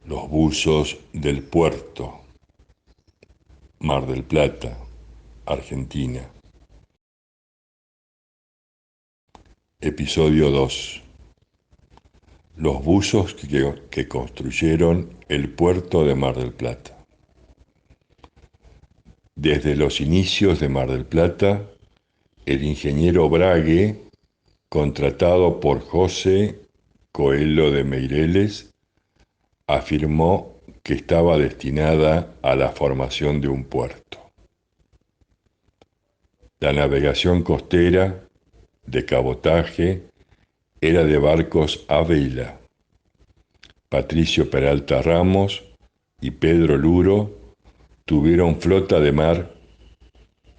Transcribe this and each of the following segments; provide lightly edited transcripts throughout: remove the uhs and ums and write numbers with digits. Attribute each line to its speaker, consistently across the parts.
Speaker 1: Los buzos del puerto, Mar del Plata, Argentina. Episodio 2. Los buzos que construyeron el puerto de Mar del Plata. Desde los inicios de Mar del Plata, el ingeniero Brague, contratado por José Coelho de Meireles, afirmó que estaba destinada a la formación de un puerto. La navegación costera, de cabotaje, era de barcos a vela. Patricio Peralta Ramos y Pedro Luro tuvieron flota de mar,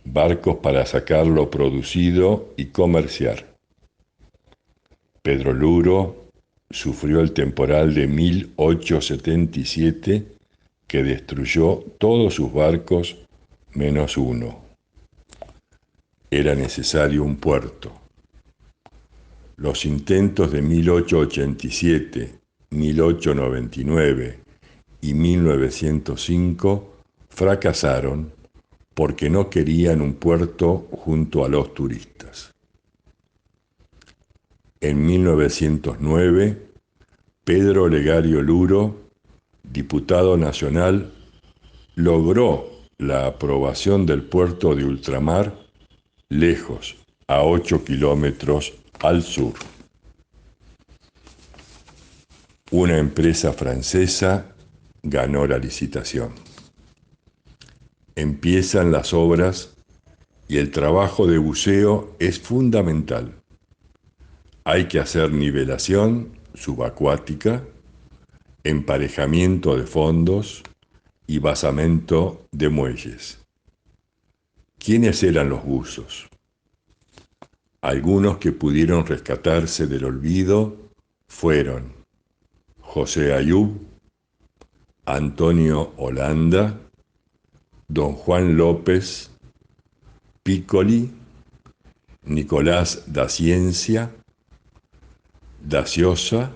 Speaker 1: barcos para sacar lo producido y comerciar. Pedro Luro sufrió el temporal de 1877 que destruyó todos sus barcos menos uno. Era necesario un puerto. Los intentos de 1887, 1899 y 1905 fracasaron porque no querían un puerto junto a los turistas. En 1909, Pedro Legario Luro, diputado nacional, logró la aprobación del puerto de ultramar, lejos, a 8 kilómetros al sur. Una empresa francesa ganó la licitación. Empiezan las obras y el trabajo de buceo es fundamental. Hay que hacer nivelación subacuática, emparejamiento de fondos y basamento de muelles. ¿Quiénes eran los buzos? Algunos que pudieron rescatarse del olvido fueron José Ayub, Antonio Holanda, don Juan López, Piccoli, Nicolás da Ciencia, da Ciosa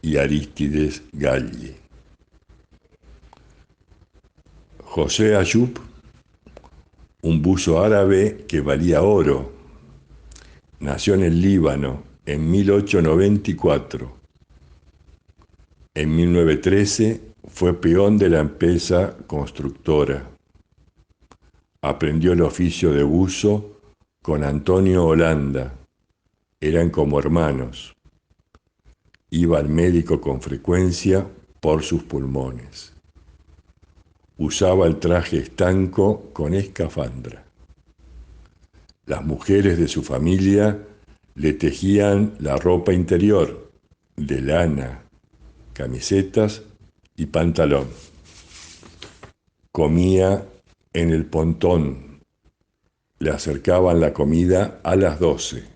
Speaker 1: y Arístides Galli. José Ayub, un buzo árabe que valía oro, nació en el Líbano en 1894. En 1913 fue peón de la empresa constructora. Aprendió el oficio de buzo con Antonio Holanda. Eran como hermanos. Iba al médico con frecuencia por sus pulmones. Usaba el traje estanco con escafandra. Las mujeres de su familia le tejían la ropa interior de lana, camisetas y pantalón. Comía en el pontón. Le acercaban la comida a las 12.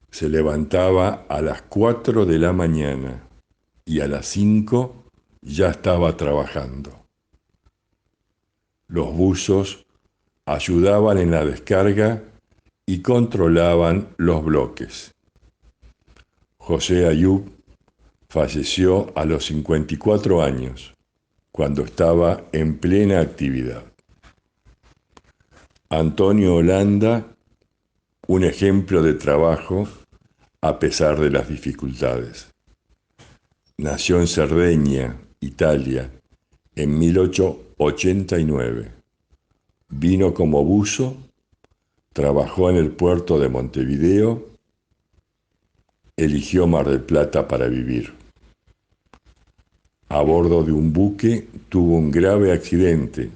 Speaker 1: Se levantaba a las 4 de la mañana y a las 5 ya estaba trabajando. Los buzos ayudaban en la descarga y controlaban los bloques. José Ayub falleció a los 54 años, cuando estaba en plena actividad. Antonio Holanda, un ejemplo de trabajo a pesar de las dificultades. Nació en Cerdeña, Italia, en 1889. Vino como buzo, trabajó en el puerto de Montevideo, eligió Mar del Plata para vivir. A bordo de un buque tuvo un grave accidente.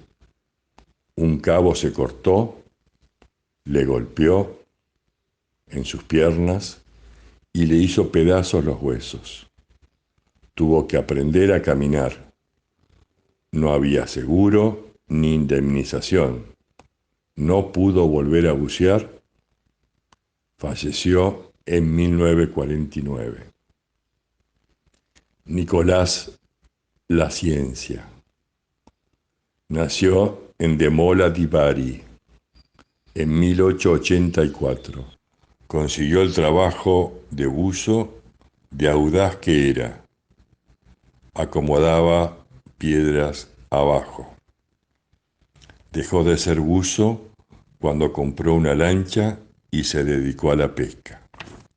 Speaker 1: Un cabo se cortó, le golpeó en sus piernas y le hizo pedazos los huesos. Tuvo que aprender a caminar. No había seguro ni indemnización. No pudo volver a bucear. Falleció en 1949. Nicolás da Ciencia. Nació en Demola di Bari en 1884. Consiguió el trabajo de buzo de audaz que era. acomodaba piedras abajo. Dejó de ser buzo cuando compró una lancha y se dedicó a la pesca.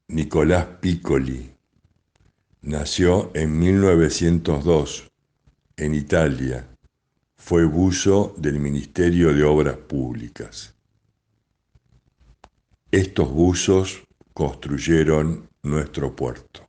Speaker 1: Nicolás Piccoli nació en 1902 en Italia. Fue buzo del Ministerio de Obras Públicas. Estos buzos construyeron nuestro puerto.